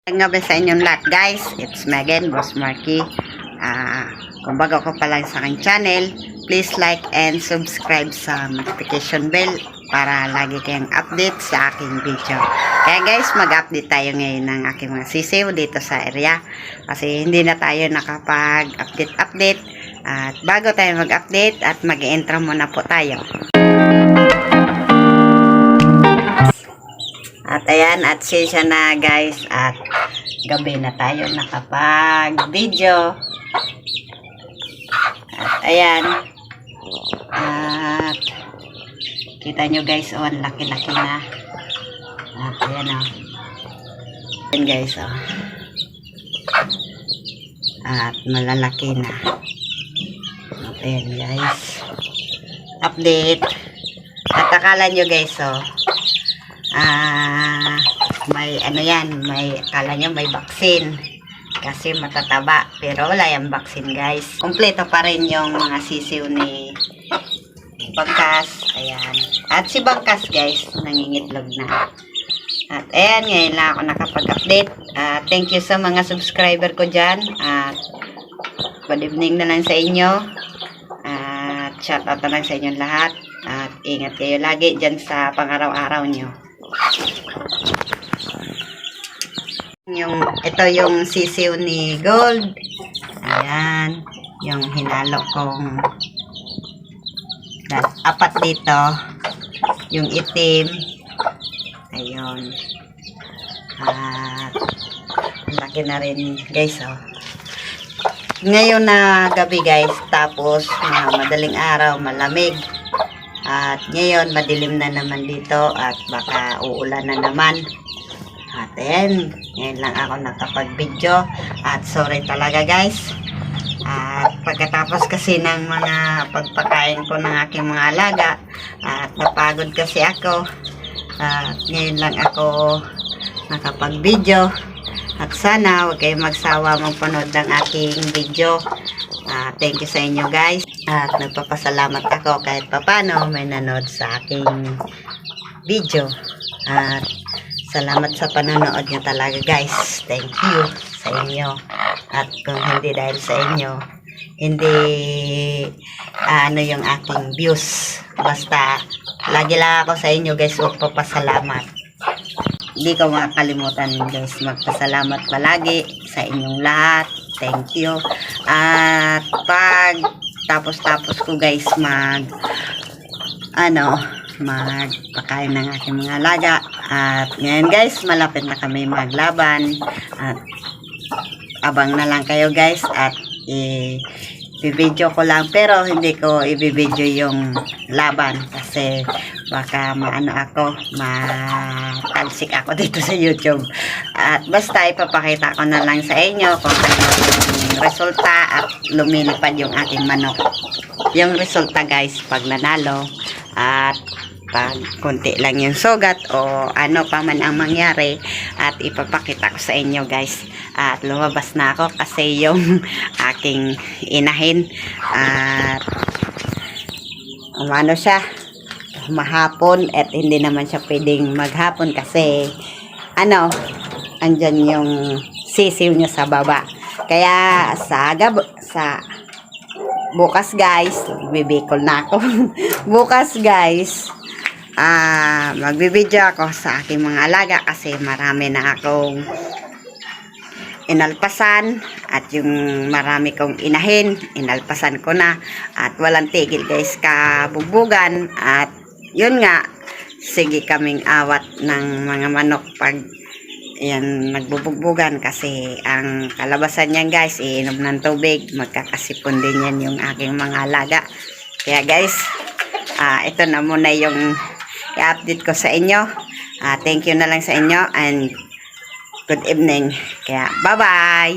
Gabi sa inyong lahat guys, it's Megan, Boss Marky. Kung bago ko pa lang sa aking channel, please like and subscribe sa notification bell para lagi kayong update sa aking video. Kaya guys, mag-update tayo ngayon ng aking mga sisiw dito sa area kasi hindi na tayo nakapag-update. At bago tayo mag-update at mag-intro muna po tayo. At ayan, at session na guys, at gabi na tayo nakapag-video. At ayan, at kita nyo guys, oh, ang laki-laki na. At ayan o. Ayan guys, oh. At malalaki na. At ayan guys. Update. At akala nyo guys, oh. May ano yan, akala nyo may vaccine kasi matataba, pero wala yung vaccine guys. Kompleto pa rin yung mga sisiw ni Bangkas. Ayan, at si Bangkas guys nangingitlog na. At ayan, ngayon lang ako nakapag-update. Thank you sa mga subscriber ko dyan, at good evening na lang sa inyo, at shout out na lang sa inyong lahat, at ingat kayo lagi dyan sa pang-araw-araw nyo. Ito yung sisiw ni Gold. Ayan, yung hinalo kong apat dito, yung itim. Ayun, at laki na rin guys, oh. Ngayon na gabi guys, tapos madaling araw, malamig. At ngayon madilim na naman dito at baka uulan na naman. At ayan, ngayon lang ako nakapag-video. At sorry talaga guys. At pagkatapos kasi ng mga pagpakain ko ng aking mga alaga, at napagod kasi ako. At ngayon lang ako nakapag-video. At sana huwag kayong magsawa magpanood ng aking video. Thank you sa inyo guys. At nagpapasalamat ako kahit papano may nanood sa aking video. At salamat sa panonood nyo talaga guys. Thank you sa inyo. At kung hindi dahil sa inyo, hindi ano yung aking views. Basta lagi lang ako sa inyo guys, magpapasalamat. Hindi ko makakalimutan guys magpasalamat palagi sa inyong lahat. Thank you. At pag tapos ko guys magpakain ng aking mga alaga. At ngayon guys, malapit na kami maglaban. At abang na lang kayo guys. At i-video ko lang, pero hindi ko i-video yung laban kasi baka matalsik ako dito sa YouTube. At basta ipapakita ko na lang sa inyo kung ano yung resulta at lumilipad yung aking manok. Yung resulta guys pag nanalo, at pag konti lang yung sugat o ano pa man ang mangyari, at ipapakita ko sa inyo guys. At lumabas na ako kasi yung aking inahin, at umano siya mahapon, at hindi naman siya pwedeng maghapon kasi andyan yung sisiw niya sa baba. Kaya sa bukas guys, bibikol na ako. Bukas guys, magbibideo ako sa aking mga alaga kasi marami na akong inalpasan, at yung marami kong inahin, inalpasan ko na, at walang tigil guys kabugbugan. At yun nga, sige kaming awat ng mga manok pag yan nagbubugbugan kasi ang kalabasan niyan guys, iinom ng tubig, magkakasipon din yan yung aking mga alaga. Kaya guys, ito na muna yung i-update ko sa inyo. Thank you na lang sa inyo and good evening. Kaya bye bye.